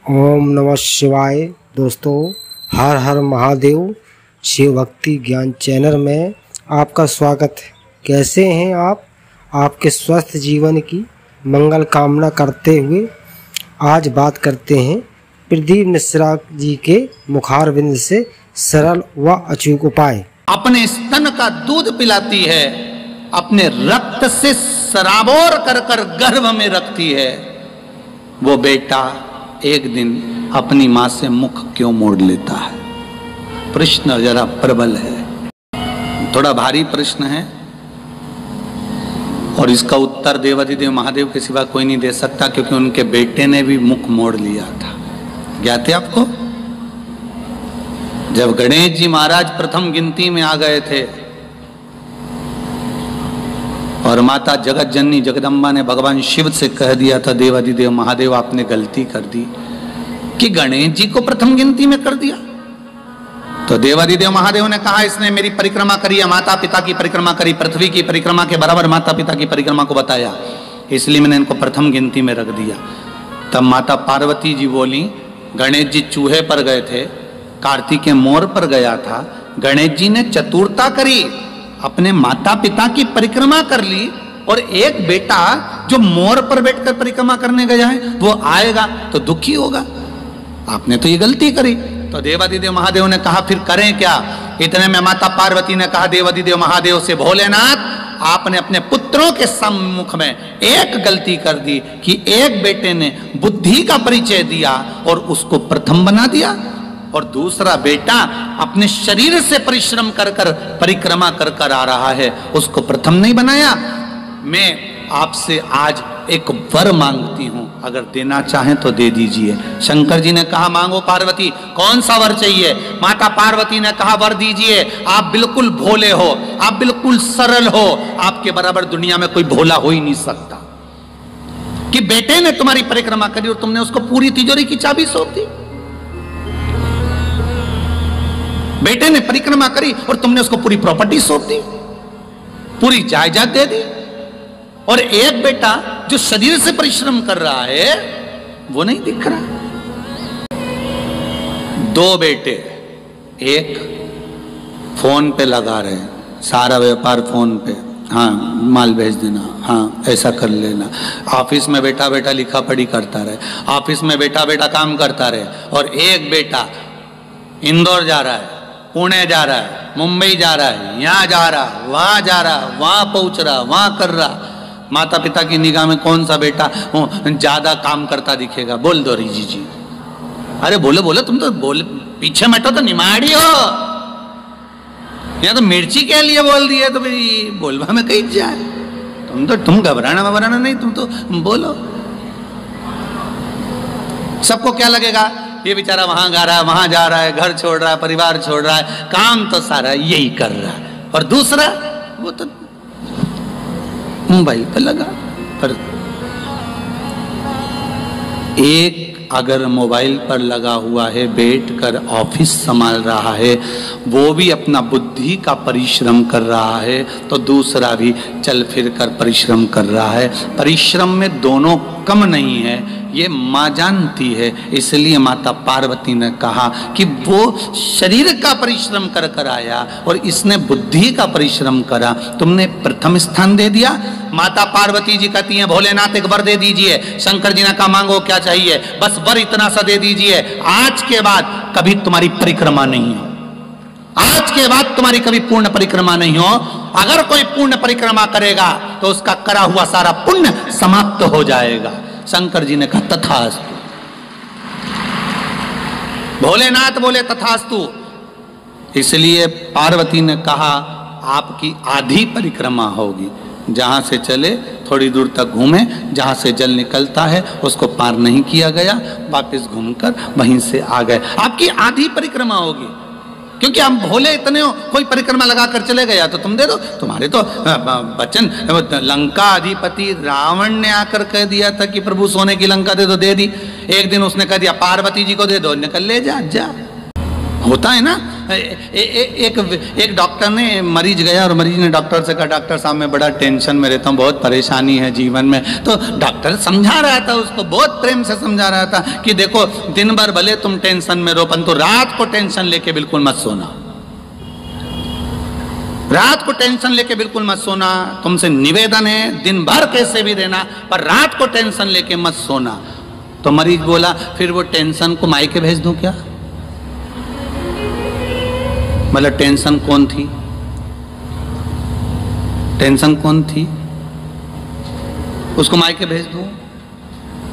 ओम नमः शिवाय। दोस्तों, हर हर महादेव शिव भक्ति ज्ञान चैनल में आपका स्वागत है। कैसे हैं आप? आपके स्वस्थ जीवन की मंगल कामना करते हुए आज बात करते हैं प्रदीप मिश्रा जी के मुखारबिंद से सरल व अचूक उपाय। अपने स्तन का दूध पिलाती है, अपने रक्त से सराबोर कर कर गर्भ में रखती है। वो बेटा एक दिन अपनी मां से मुख क्यों मोड़ लेता है? प्रश्न जरा प्रबल है, थोड़ा भारी प्रश्न है और इसका उत्तर देवाधिदेव महादेव के सिवा कोई नहीं दे सकता, क्योंकि उनके बेटे ने भी मुख मोड़ लिया था। ज्ञात है आपको? जब गणेश जी महाराज प्रथम गिनती में आ गए थे और माता जगत जननी जगदम्बा ने भगवान शिव से कह दिया था, देवाधिदेव महादेव आपने गलती कर दी कि गणेश जी को प्रथम गिनती में कर दिया। तो देवाधिदेव महादेव ने कहा, इसने मेरी परिक्रमा करी, माता पिता की परिक्रमा करी, पृथ्वी की परिक्रमा के बराबर माता पिता की परिक्रमा को बताया, इसलिए मैंने इनको प्रथम गिनती में रख दिया। तब माता पार्वती जी बोली, गणेश जी चूहे पर गए थे, कार्तिकेय मोर पर गया था, गणेश जी ने चतुरता करी, अपने माता पिता की परिक्रमा कर ली, और एक बेटा जो मोर पर बैठकर परिक्रमा करने गया है वो आएगा तो दुखी होगा, आपने तो ये गलती करी। तो देवाधिदेव महादेव ने कहा, फिर करें क्या? इतने में माता पार्वती ने कहा देवाधिदेव महादेव से, भोलेनाथ आपने अपने पुत्रों के सम्मुख में एक गलती कर दी कि एक बेटे ने बुद्धि का परिचय दिया और उसको प्रथम बना दिया, और दूसरा बेटा अपने शरीर से परिश्रम कर कर परिक्रमा कर कर आ रहा है, उसको प्रथम नहीं बनाया। मैं आपसे आज एक वर मांगती हूं, अगर देना चाहें तो दे दीजिए। शंकर जी ने कहा, मांगो पार्वती, कौन सा वर चाहिए? माता पार्वती ने कहा, वर दीजिए। आप बिल्कुल भोले हो, आप बिल्कुल सरल हो, आपके बराबर दुनिया में कोई भोला हो ही नहीं सकता कि बेटे ने तुम्हारी परिक्रमा करी और तुमने उसको पूरी तिजोरी की चाबी सौंप दी। बेटे ने परिक्रमा करी और तुमने उसको पूरी प्रॉपर्टी सौंप दी, पूरी जायदाद दे दी, और एक बेटा जो शरीर से परिश्रम कर रहा है वो नहीं दिख रहा। दो बेटे, एक फोन पे लगा रहे हैं, सारा व्यापार फोन पे, हाँ माल भेज देना, हाँ ऐसा कर लेना। ऑफिस में बैठा बैठा लिखा पढ़ी करता रहे, ऑफिस में बैठा बैठा काम करता रहे, और एक बेटा इंदौर जा रहा है, पुणे जा रहा है, मुंबई जा रहा है, यहाँ जा रहा, वहां जा रहा, वहां पहुंच रहा, वहां कर रहा। माता पिता की निगाह में कौन सा बेटा ज्यादा काम करता दिखेगा? बोल दो रीजी जी। अरे बोलो बोलो, तुम तो बोल, पीछे बैठो तो निमाड़ी हो, या तो मिर्ची के लिए बोल दिया तो भाई बोलवा में कहीं जाए। तुम घबराना नहीं, तुम तो बोलो। सबको क्या लगेगा? ये बेचारा वहां गा रहा है, वहां जा रहा है, घर छोड़ रहा है, परिवार छोड़ रहा है, काम तो सारा यही कर रहा है, और दूसरा वो तो मोबाइल पर लगा। पर एक अगर मोबाइल पर लगा हुआ है, बैठकर ऑफिस संभाल रहा है, वो भी अपना बुद्धि का परिश्रम कर रहा है, तो दूसरा भी चल फिर कर परिश्रम कर रहा है। परिश्रम में दोनों कम नहीं है, ये माँ जानती है। इसलिए माता पार्वती ने कहा कि वो शरीर का परिश्रम कर कर आया और इसने बुद्धि का परिश्रम करा, तुमने प्रथम स्थान दे दिया। माता पार्वती जी कहती हैं, भोलेनाथ एक वर दे दीजिए। शंकर जी ने कहा, मांगो क्या चाहिए? बस वर इतना सा दे दीजिए, आज के बाद कभी तुम्हारी परिक्रमा नहीं हो, आज के बाद तुम्हारी कभी पूर्ण परिक्रमा नहीं हो। अगर कोई पूर्ण परिक्रमा करेगा तो उसका करा हुआ सारा पुण्य समाप्त हो जाएगा। शंकर जी ने कहा, तथास्तु। भोलेनाथ बोले, तथास्तु। इसलिए पार्वती ने कहा, आपकी आधी परिक्रमा होगी, जहां से चले थोड़ी दूर तक घूमे, जहां से जल निकलता है उसको पार नहीं किया गया, वापस घूमकर वहीं से आ गए, आपकी आधी परिक्रमा होगी। क्योंकि हम भोले इतने हो, कोई परिक्रमा लगा कर चले गया तो तुम दे दो। तुम्हारे तो वचन, लंका अधिपति रावण ने आकर कह दिया था कि प्रभु सोने की लंका दे दो, दे दी। एक दिन उसने कह दिया पार्वती जी को दे दो, निकल ले जा। होता है ना, एक डॉक्टर ने, मरीज गया और मरीज ने डॉक्टर से कहा, डॉक्टर साहब मैं बड़ा टेंशन में रहता हूँ, बहुत परेशानी है जीवन में। तो डॉक्टर समझा रहा था उसको, बहुत प्रेम से समझा रहा था कि देखो दिन भर भले तुम टेंशन में रहो, परंतु रात को टेंशन लेके बिल्कुल मत सोना, रात को टेंशन लेके बिल्कुल मत सोना। तुमसे निवेदन है दिन भर कैसे भी रहना, पर रात को टेंशन लेके मत सोना। तो मरीज बोला फिर वो टेंशन को मायके भेज दूं क्या? मतलब टेंशन कौन थी? टेंशन कौन थी? उसको मायके भेज दूं?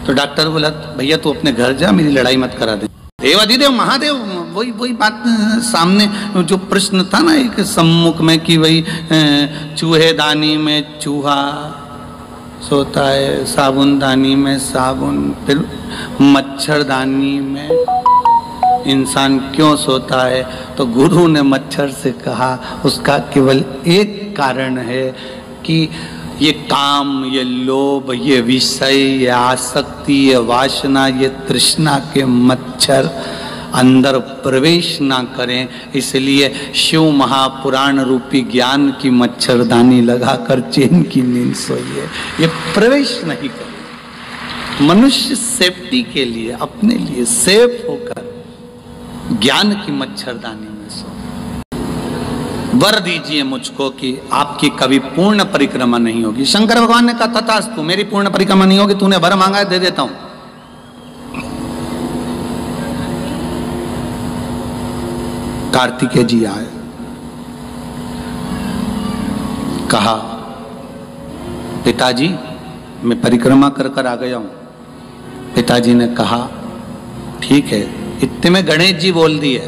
तो डॉक्टर बोला भैया तू अपने घर जा, मेरी लड़ाई मत करा दे। देवाधिदेव महादेव वही बात सामने जो प्रश्न था ना एक सम्मुख में कि वही चूहेदानी में चूहा सोता है, साबुनदानी में साबुन, फिर मच्छरदानी में इंसान क्यों सोता है? तो गुरु ने मच्छर से कहा उसका केवल एक कारण है कि ये काम, ये लोभ, ये विषय, ये आसक्ति, ये वासना, ये तृष्णा के मच्छर अंदर प्रवेश ना करें, इसलिए शिव महापुराण रूपी ज्ञान की मच्छरदानी लगाकर चैन की नींद सोइए। ये प्रवेश नहीं करें। मनुष्य सेफ्टी के लिए, अपने लिए सेफ होकर ज्ञान की मच्छरदानी में सो। वर दीजिए मुझको कि आपकी कभी पूर्ण परिक्रमा नहीं होगी। शंकर भगवान ने कहा तथास्तु, मेरी पूर्ण परिक्रमा नहीं होगी, तूने वर मांगा है दे देता हूं। कार्तिकेय जी आए, कहा पिताजी मैं परिक्रमा कर कर आ गया हूं। पिताजी ने कहा ठीक है। इतने में गणेश जी बोल दिए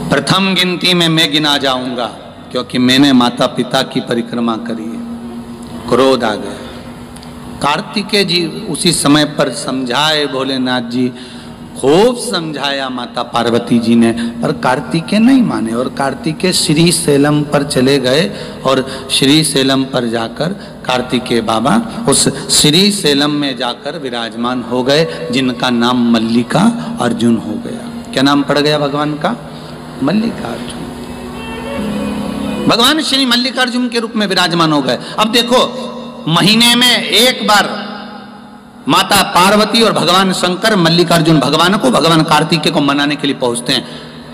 प्रथम गिनती में मैं गिना जाऊंगा, क्योंकि मैंने माता पिता की परिक्रमा करी है। क्रोध आ गया। कार्तिकेय जी उसी समय पर समझाए, भोलेनाथ जी खूब समझाया माता पार्वती जी ने, पर कार्तिकेय नहीं माने और कार्तिकेय श्री शैलम पर चले गए और श्री शैलम पर जाकर कार्तिकेय बाबा उस श्री शैलम में जाकर विराजमान हो गए, जिनका नाम मल्लिका अर्जुन हो गया। क्या नाम पड़ गया भगवान का? मल्लिकार्जुन। भगवान श्री मल्लिकार्जुन के रूप में विराजमान हो गए। अब देखो महीने में एक बार माता पार्वती और भगवान शंकर मल्लिकार्जुन भगवान को, भगवान कार्तिकेय को मनाने के लिए पहुंचते हैं।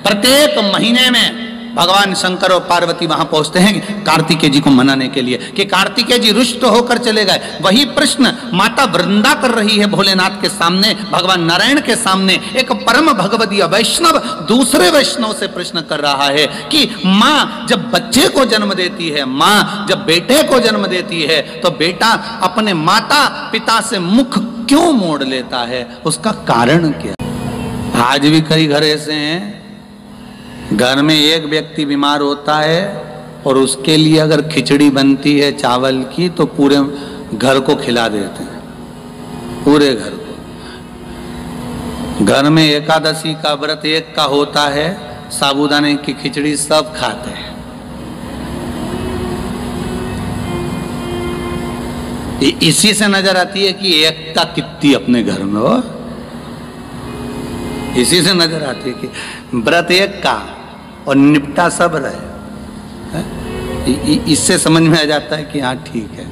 प्रत्येक महीने में भगवान शंकर और पार्वती वहां पहुंचते हैं कार्तिकेय जी को मनाने के लिए कि कार्तिकेय जी रुष्ट होकर चले गए। वही प्रश्न माता वृंदा कर रही है भोलेनाथ के सामने, भगवान नारायण के सामने। एक परम भगवदीय वैष्णव दूसरे वैष्णव से प्रश्न कर रहा है कि माँ जब बच्चे को जन्म देती है, माँ जब बेटे को जन्म देती है, तो बेटा अपने माता पिता से मुख क्यों मोड़ लेता है? उसका कारण क्या? आज भी कई घर ऐसे हैं, घर में एक व्यक्ति बीमार होता है और उसके लिए अगर खिचड़ी बनती है चावल की तो पूरे घर को खिला देते हैं, पूरे घर को। घर में एकादशी का व्रत एक का होता है, साबूदाने की खिचड़ी सब खाते हैं। इसी से नजर आती है कि एकता कितनी अपने घर में हो। इसी से नजर आती है कि व्रत एक का और निपटा सब रहे। इससे समझ में आ जाता है कि हाँ ठीक है।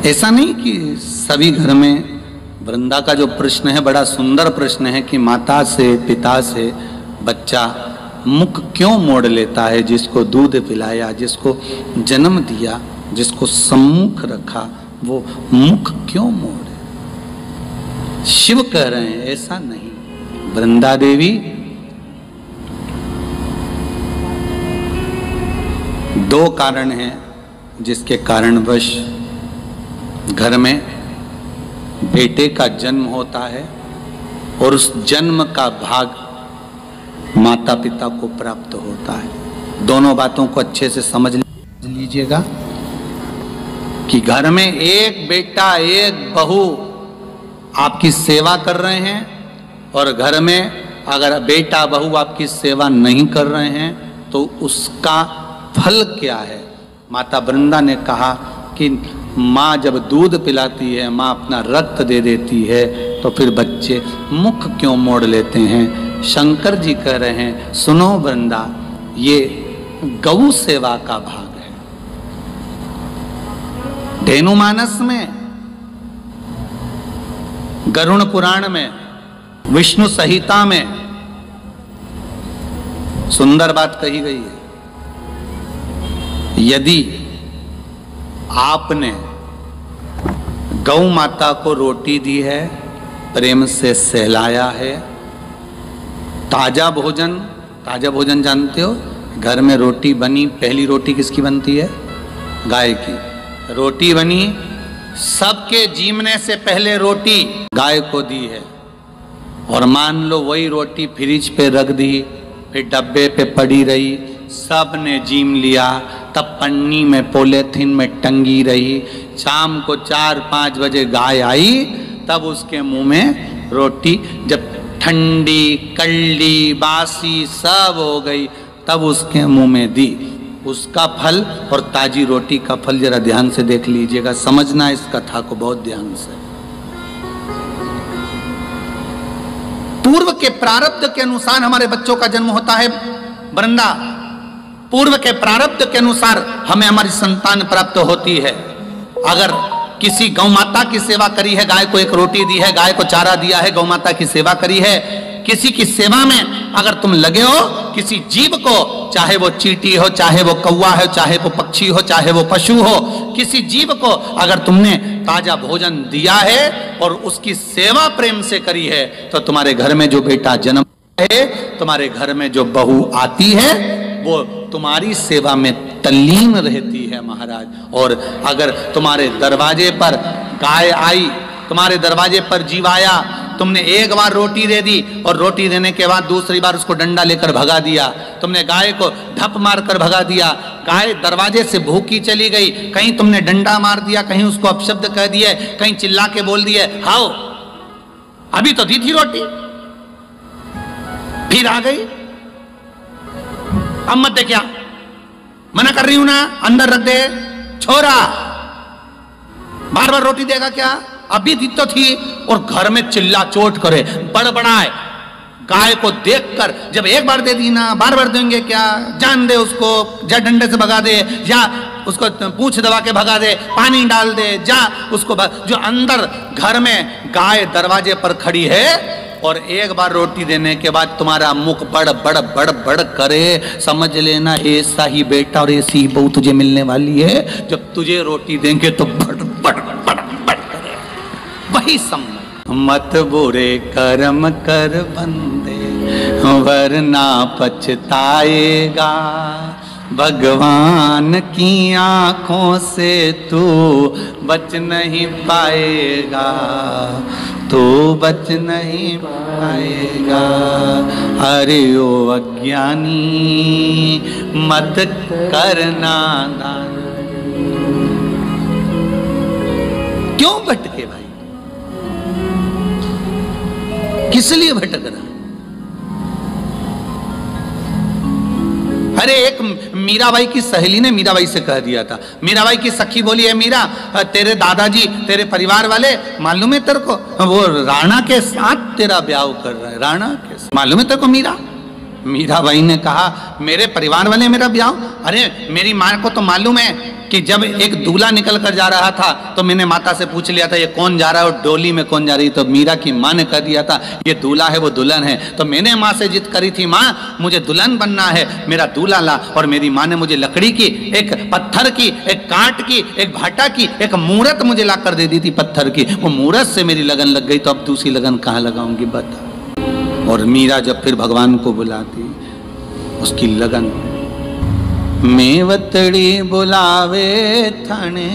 ऐसा नहीं कि सभी घर में। वृंदा का जो प्रश्न है बड़ा सुंदर प्रश्न है कि माता से पिता से बच्चा मुख क्यों मोड़ लेता है? जिसको दूध पिलाया, जिसको जन्म दिया, जिसको सम्मुख रखा, वो मुख क्यों मोड़े? शिव कह रहे हैं ऐसा नहीं। वृंदा देवी दो कारण हैं जिसके कारणवश घर में बेटे का जन्म होता है और उस जन्म का भाग माता पिता को प्राप्त होता है। दोनों बातों को अच्छे से समझ लीजिएगा कि घर में एक बेटा एक बहू आपकी सेवा कर रहे हैं और घर में अगर बेटा बहू आपकी सेवा नहीं कर रहे हैं तो उसका फल क्या है? माता वृंदा ने कहा कि माँ जब दूध पिलाती है, माँ अपना रक्त दे देती है, तो फिर बच्चे मुख क्यों मोड़ लेते हैं? शंकर जी कह रहे हैं, सुनो वृंदा, ये गौ सेवा का भाग है। धेनुमानस में, गरुड़ पुराण में, विष्णु संहिता में सुंदर बात कही गई है। यदि आपने गौ माता को रोटी दी है, प्रेम से सहलाया है, ताजा भोजन जानते हो? घर में रोटी बनी, पहली रोटी किसकी बनती है? गाय की। रोटी बनी, सबके जीवने से पहले रोटी गाय को दी है। और मान लो वही रोटी फ्रिज पे रख दी, फिर डब्बे पे पड़ी रही, सब ने जीम लिया, तब पन्नी में पॉलीथिन में टंगी रही। शाम को 4-5 बजे गाय आई, तब उसके मुंह में रोटी, जब ठंडी कल्ली बासी सब हो गई, तब उसके मुंह में दी। उसका फल और ताजी रोटी का फल जरा ध्यान से देख लीजिएगा, समझना इस कथा को बहुत ध्यान से। पूर्व के प्रारब्ध के अनुसार हमारे बच्चों का जन्म होता है वृंदा। पूर्व के प्रारब्ध के अनुसार हमें हमारी संतान प्राप्त होती है। अगर किसी गौ माता की सेवा करी है, गाय को एक रोटी दी है, गाय को चारा दिया है, गौ माता की सेवा करी है, किसी की सेवा में अगर तुम लगे हो, किसी जीव को, चाहे वो चींटी हो, चाहे वो कौवा हो, चाहे वो पक्षी हो, चाहे वो पशु हो, किसी जीव को अगर तुमने ताजा भोजन दिया है और उसकी सेवा प्रेम से करी है, तो तुम्हारे घर में जो बेटा जन्म है, तुम्हारे घर में जो बहू आती है, वो तुम्हारी सेवा में तल्लीन रहती है महाराज। और अगर तुम्हारे दरवाजे पर गाय आई, तुम्हारे दरवाजे पर जीव आया, तुमने एक बार रोटी दे दी और रोटी देने के बाद दूसरी बार उसको डंडा लेकर भगा दिया, तुमने गाय को धप मार कर भगा दिया, गाय दरवाजे से भूखी चली गई, कहीं तुमने डंडा मार दिया, कहीं उसको अपशब्द कह दिए, कहीं चिल्ला के बोल दिए, हाओ अभी तो दी थी रोटी, फिर आ गई, अब मत दे, क्या मना कर रही हूं ना, अंदर रख दे छोरा, बार बार रोटी देगा क्या? अभी दी तो थी। और घर में चिल्ला चोट करे, बड़बड़ाए, गाय को देखकर, जब एक बार दे दी ना, बार बार देंगे क्या? जान दे उसको, जा डंडे से भगा दे, या उसको पूंछ दबा के भगा दे, पानी डाल दे, जा उसको जो अंदर घर में गाय दरवाजे पर खड़ी है और एक बार रोटी देने के बाद तुम्हारा मुख बड़ बड़ बड़ बड़ करे, समझ लेना ऐसा ही बेटा और ऐसी ही बहू तुझे मिलने वाली है। जब तुझे रोटी देंगे तो बड़ बड़ बड़ बड़ करे, वही समय। मत बुरे कर्म कर बंदे, वरना पछताएगा, भगवान की आंखों से तू बच नहीं पाएगा, तो बच नहीं पाएगा। अरे ओ अज्ञानी मत करना दान। क्यों भटके भाई, किस लिए भटक रहा? अरे एक मीराबाई की सहेली ने मीराबाई से कह दिया था, मीराबाई की सखी बोली है, मीरा तेरे दादाजी, तेरे परिवार वाले मालूम है तेरे को, वो राणा के साथ तेरा ब्याह कर रहा है, राणा के साथ, मालूम है तेरे को मीरा? मीराबाई ने कहा, मेरे परिवार वाले मेरा ब्याह? अरे मेरी माँ को तो मालूम है कि जब एक दूल्हा निकल कर जा रहा था तो मैंने माता से पूछ लिया था ये कौन जा रहा है और डोली में कौन जा रही, तो मीरा की माँ ने कह दिया था ये दूल्हा है वो दुल्हन है। तो मैंने माँ से जिद करी थी, माँ मुझे दुल्हन बनना है, मेरा दूल्हा ला, और मेरी माँ ने मुझे लकड़ी की, एक पत्थर की, एक कांट की, एक भाटा की, एक मूरत मुझे ला कर दे दी थी पत्थर की। वो मूरत से मेरी लगन लग गई, तो अब दूसरी लगन कहाँ लगाऊंगी बता। और मीरा जब फिर भगवान को बुलाती, उसकी लगन, मेवतड़ी बुलावे थाने,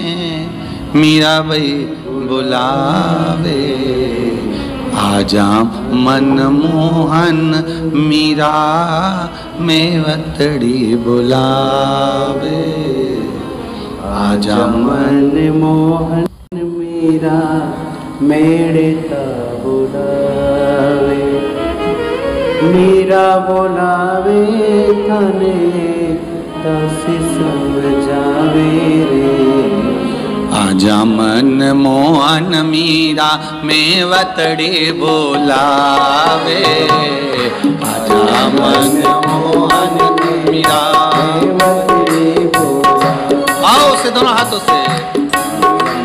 मीराबाई बुलावे, आजा मनमोहन मीरा, मेवतड़ी बुलावे, आजा मनमोहन मीरा, मेरे ता बुलावे, मीरा बुलावे थाने, तसी समझावे रे, जामन मोहन मीरा मेवतड़ी बोलावे, जामन मोहन मीरा मेवतड़ी बोलावे। आओ से दोनों हाथों से।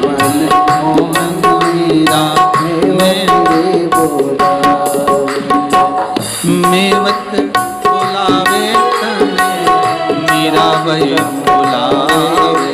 जामन मोहन मीरा मेवतड़ी बोलावे, मेवत बोलावे तने मीरा भाई बोलावे।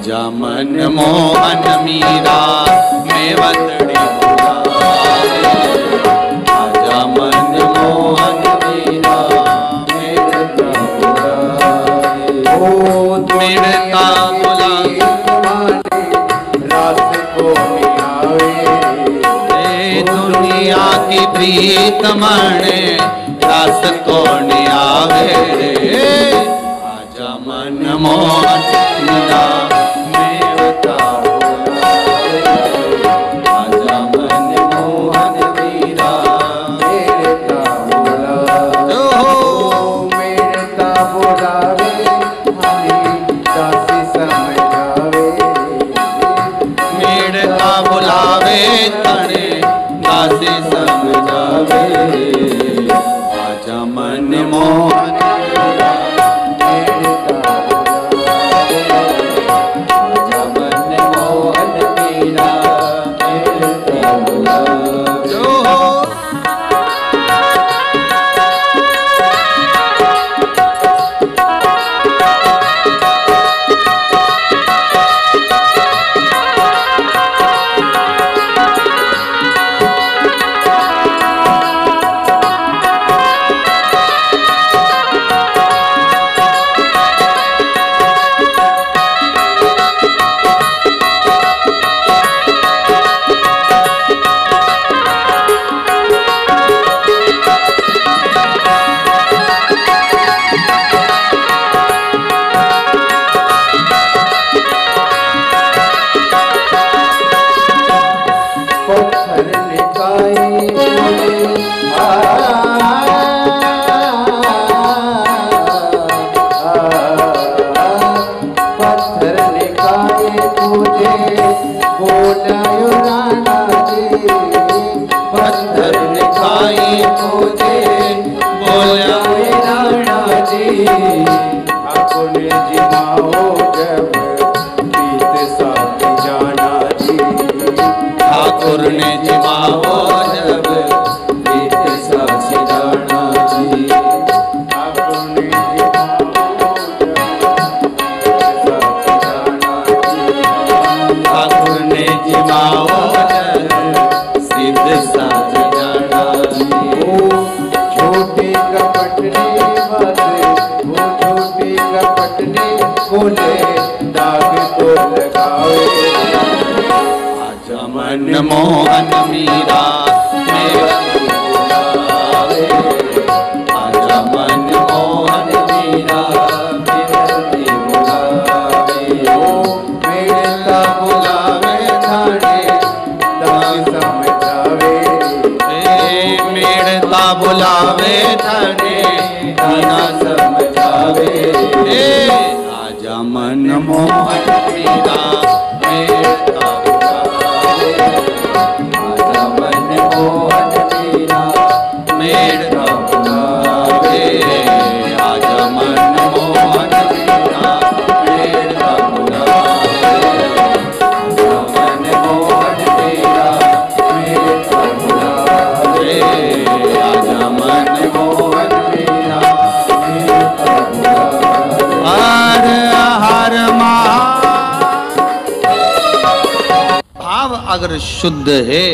जामन मोहन मीरा मेवतड़ी बोलावे, जामन मोहन मीरा मेवतड़ी बोलावे। मेरता बुलावे रास को मिलावे, दुनिया की प्रीत मणे रास को नियावे। जामन मोहन मीरा ठाकुर ने जिमाओ जब काटने बोले दाग को लगावे। आजा मनमोहन मीरा मेरा बुलावे, आजा मनमोहन मीरा मेरा बुलावे। मेरा बुलावे थाने दाग समझावे, मेड़ता बुलावे थाने दाना समझावे। आजा मनमोहन मीरा मेड़ता बुलावे, आजा मनमोहन मीरा मेड़ता बुलावे, आजा मनमोहन मीरा मेड़ता बुलावे, आजा मनमोहन मीरा मेरा बुलावे। आजा मनमोहन मीरा मेरा बुलावे। हर हर भाव अगर शुद्ध है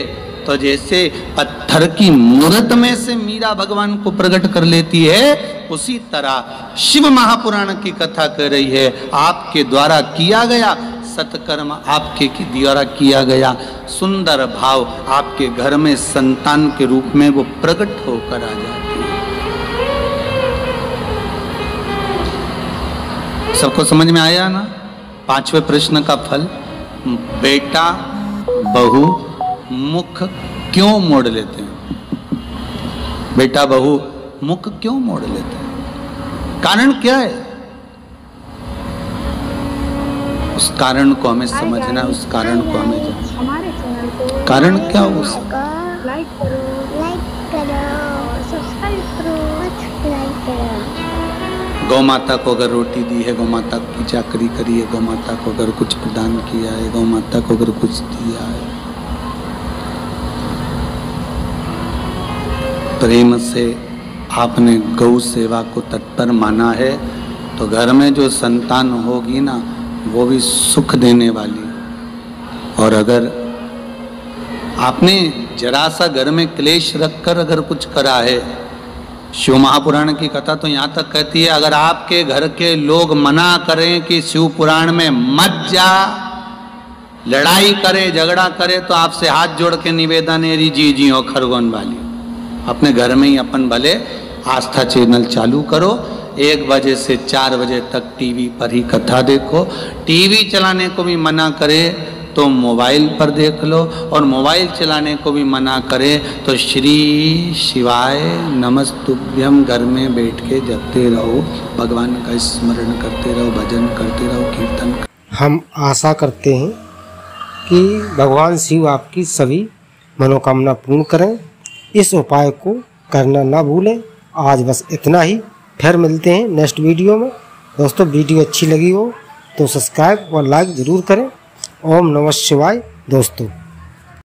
तो जैसे पत्थर की मूर्त में से मीरा भगवान को प्रकट कर लेती है, उसी तरह शिव महापुराण की कथा कह रही है आपके द्वारा किया गया सत्कर्म, आपके द्वारा किया गया सुंदर भाव आपके घर में संतान के रूप में वो प्रकट होकर आ जाती है। सबको समझ में आया ना? पांचवें प्रश्न का फल, बेटा बहू मुख क्यों मोड़ लेते हैं? बेटा बहू मुख क्यों मोड़ लेते हैं? कारण क्या है? उस कारण को हमें समझना, उस कारण को हमें जानना। कारण क्या हो उसका? लाइक करो, सब्सक्राइब करो। गौ माता को अगर रोटी दी है, गौ माता की चाकरी करी है, गौ माता को अगर कुछ प्रदान किया है, गौ माता को अगर कुछ दिया है, प्रेम से आपने गौ सेवा को तत्पर माना है, तो घर में जो संतान होगी ना वो भी सुख देने वाली। और अगर आपने जरा सा घर में क्लेश रखकर अगर कुछ करा है, शिव महापुराण की कथा तो यहाँ तक कहती है अगर आपके घर के लोग मना करें कि शिव पुराण में मत जा, लड़ाई करे झगड़ा करे, तो आपसे हाथ जोड़ के निवेदन है जी हो खरगोन वाली, अपने घर में ही अपन भले आस्था चैनल चालू करो, 1 बजे से 4 बजे तक टीवी पर ही कथा देखो। टीवी चलाने को भी मना करे तो मोबाइल पर देख लो, और मोबाइल चलाने को भी मना करे तो श्री शिवाय नमस्तुभ्यम घर में बैठ के जपते रहो, भगवान का स्मरण करते रहो, भजन करते रहो, कीर्तन। हम आशा करते हैं कि भगवान शिव आपकी सभी मनोकामना पूर्ण करें। इस उपाय को करना ना भूलें। आज बस इतना ही, फिर मिलते हैं नेक्स्ट वीडियो में। दोस्तों वीडियो अच्छी लगी हो तो सब्सक्राइब और लाइक ज़रूर करें। ओम नमः शिवाय दोस्तों।